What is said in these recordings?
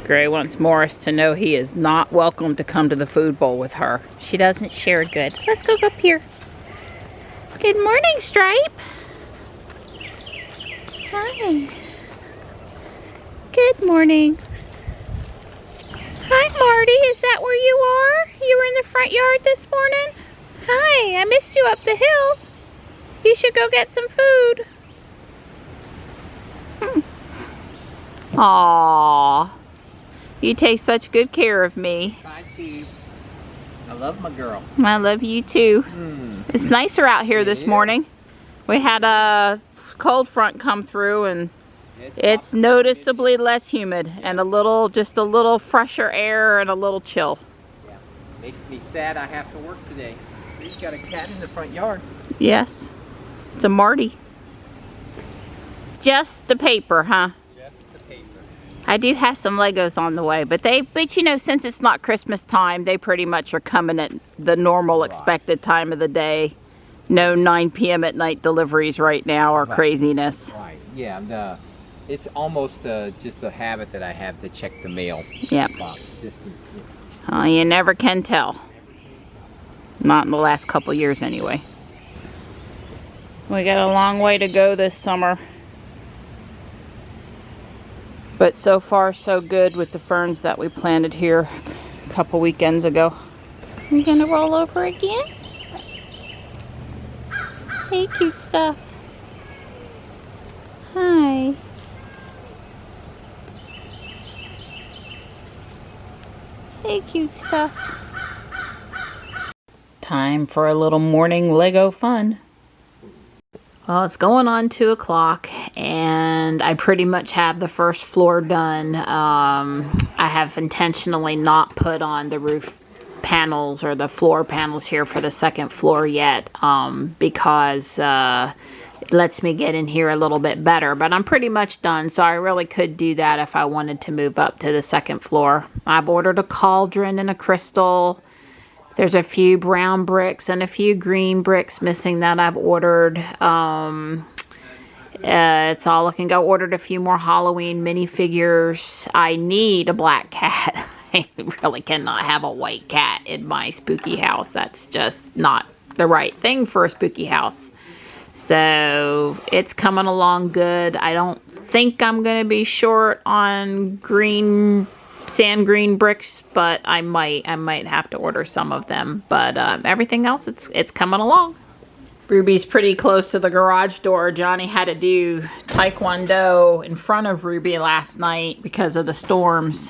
Gray wants Morris to know he is not welcome to come to the food bowl with her. She doesn't share good. Let's go up here. Good morning, Stripe. Hi. Good morning. Hi, Marty. Is that where you are? You were in the front yard this morning? Hi. I missed you up the hill. You should go get some food. Aww. You take such good care of me. Bye to you. I love my girl. I love you too. It's nicer out here this morning. We had a cold front come through and it's noticeably less humid and just a little fresher air and a little chill. Yeah. Makes me sad I have to work today. You've got a cat in the front yard. Yes. It's a Marty. Just the paper, huh? I do have some Legos on the way, but you know, since it's not Christmas time, they pretty much are coming at the normal expected time of the day. No 9 p.m. at night deliveries right now or craziness. Right, yeah, it's almost just a habit that I have to check the mail. Yep. Oh, you never can tell. Not in the last couple years anyway. We got a long way to go this summer. But so far, so good with the ferns that we planted here a couple weekends ago. You gonna roll over again? Hey, cute stuff. Hi. Hey, cute stuff. Time for a little morning Lego fun. Well, it's going on 2 o'clock and I pretty much have the first floor done. I have intentionally not put on the roof panels or the floor panels here for the second floor yet because it lets me get in here a little bit better. But I'm pretty much done, so I really could do that if I wanted to move up to the second floor. I've ordered a cauldron and a crystal. There's a few brown bricks and a few green bricks missing that I've ordered. It's all looking good. I ordered a few more Halloween minifigures. I need a black cat. I really cannot have a white cat in my spooky house. That's just not the right thing for a spooky house. So it's coming along good. I don't think I'm going to be short on sand green bricks, but I might have to order some of them, but everything else it's coming along. Ruby's pretty close to the garage door. Johnny had to do taekwondo in front of Ruby last night because of the storms,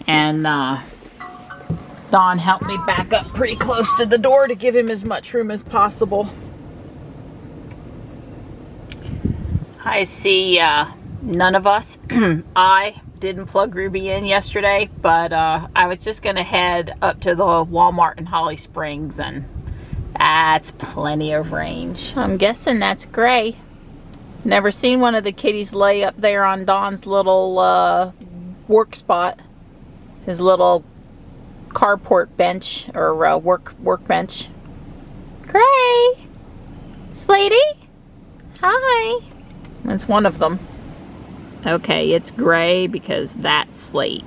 and Don helped me back up pretty close to the door to give him as much room as possible. I see none of us. I didn't plug Ruby in yesterday, but I was just gonna head up to the Walmart in Holly Springs, and that's plenty of range. I'm guessing that's Gray. Never seen one of the kitties lay up there on Don's little work spot, his little carport bench or workbench. Gray, Slatey, hi. That's one of them. Okay, it's Gray because that's Slate.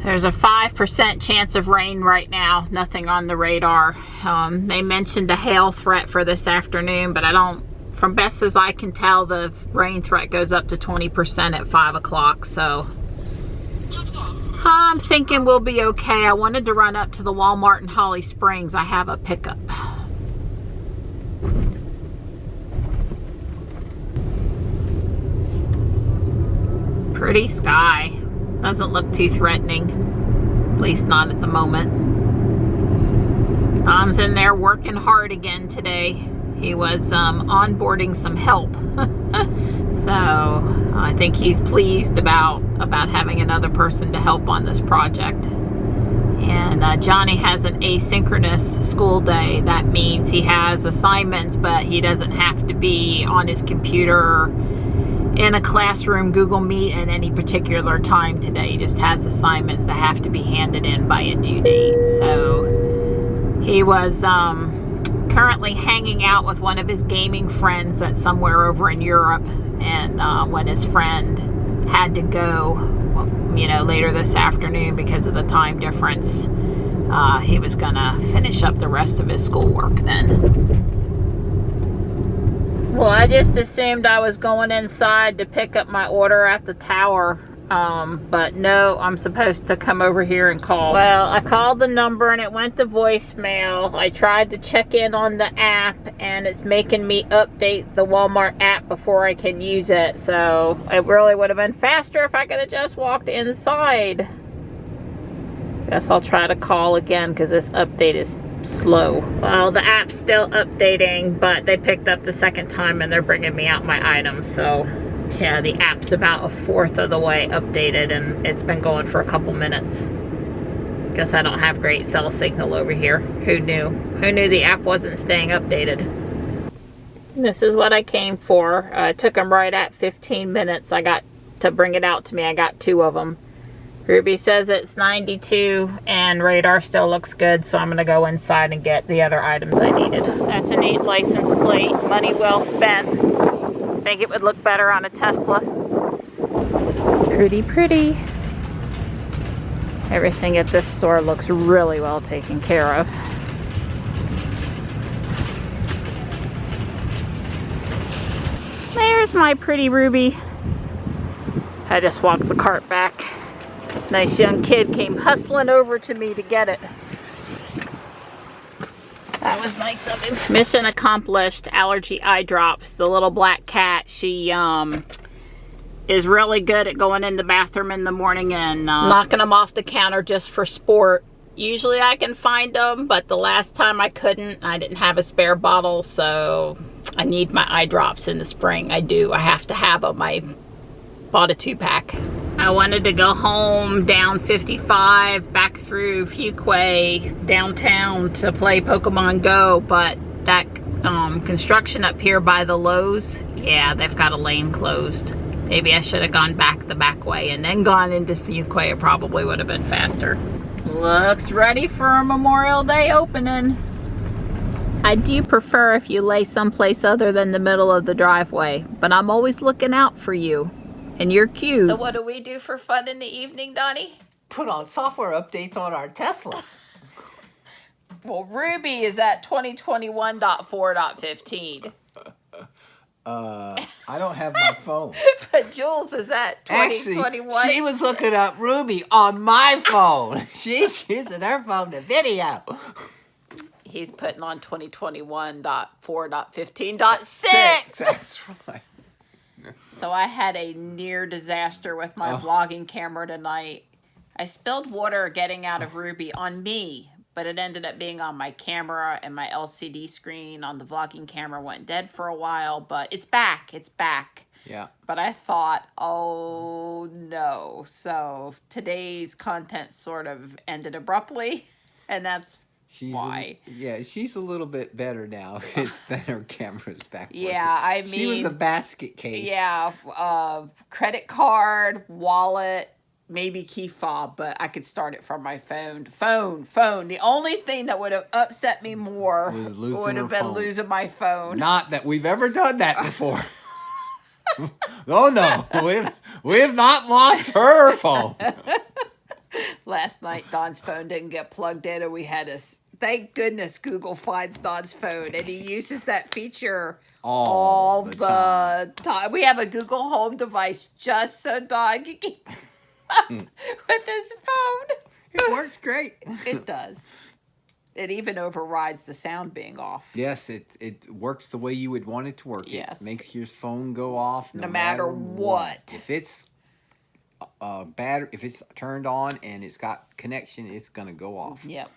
There's a 5% chance of rain right now. Nothing on the radar. They mentioned a hail threat for this afternoon, but from best as I can tell, the rain threat goes up to 20% at 5 o'clock, so I'm thinking we'll be okay. I wanted to run up to the Walmart in Holly Springs. I have a pickup. Pretty sky. Doesn't look too threatening. At least not at the moment. Don's in there working hard again today. He was onboarding some help. So I think he's pleased about having another person to help on this project. And Johnny has an asynchronous school day. That means he has assignments, but he doesn't have to be on his computer in a classroom Google Meet at any particular time today. He just has assignments that have to be handed in by a due date. So he was currently hanging out with one of his gaming friends that's somewhere over in Europe. And when his friend had to go, you know, later this afternoon because of the time difference, he was gonna finish up the rest of his schoolwork then. Well, I just assumed I was going inside to pick up my order at the tower, but no, I'm supposed to come over here and call. Well, I called the number and it went to voicemail. I tried to check in on the app and it's making me update the Walmart app before I can use it. So it really would have been faster if I could have just walked inside. Guess I'll try to call again because this update is slow. Well, the app's still updating, but they picked up the second time and they're bringing me out my items. So yeah, the app's about a fourth of the way updated and it's been going for a couple minutes. Guess I don't have great cell signal over here. Who knew? Who knew the app wasn't staying updated? This is what I came for. It took them right at 15 minutes. I got to bring it out to me. I got 2 of them. Ruby says it's 92 and radar still looks good, so I'm going to go inside and get the other items I needed. That's a neat license plate. Money well spent. I think it would look better on a Tesla. Pretty, pretty. Everything at this store looks really well taken care of. There's my pretty Ruby. I just walked the cart back. Nice young kid came hustling over to me to get it. That was nice of him. Mission accomplished. Allergy eye drops. The little black cat, she is really good at going in the bathroom in the morning and knocking them off the counter just for sport. Usually I can find them, but the last time I couldn't. I didn't have a spare bottle, so I need my eye drops in the spring. I do. I have to have them. I bought a 2-pack. I wanted to go home down 55 back through Fuquay downtown to play Pokemon Go, but that construction up here by the Lowe's, yeah, they've got a lane closed. Maybe I should have gone back the back way and then gone into Fuquay. It probably would have been faster. Looks ready for a Memorial Day opening. I do prefer if you lay someplace other than the middle of the driveway, but I'm always looking out for you. And you're cute. So what do we do for fun in the evening, Donnie? Put on software updates on our Teslas. Well, Ruby is at 2021.4.15. I don't have my phone. But Jules is at 2021. Actually, she was looking up Ruby on my phone. She's using her phone to video. He's putting on 2021.4.15.6. That's right. So I had a near disaster with my vlogging camera tonight. I spilled water getting out of Ruby on me, but it ended up being on my camera, and my LCD screen on the vlogging camera went dead for a while, but it's back. It's back. Yeah. But I thought, oh no. So today's content sort of ended abruptly, and that's why. She's a little bit better now. It's that her camera's back. Yeah, I mean, she was a basket case. Yeah, credit card, wallet, maybe key fob, but I could start it from my phone. Phone. The only thing that would have upset me more would have been losing my phone. Not that we've ever done that before. Oh no, we've not lost her phone. Last night, Don's phone didn't get plugged in, and we had to. Thank goodness Google finds Don's phone, and he uses that feature all the time. We have a Google Home device just so Don can keep up with his phone. It works great. It does. It even overrides the sound being off. Yes, it works the way you would want it to work. Yes. It makes your phone go off No matter what. If it's if it's turned on and it's got connection, it's gonna go off. Yep.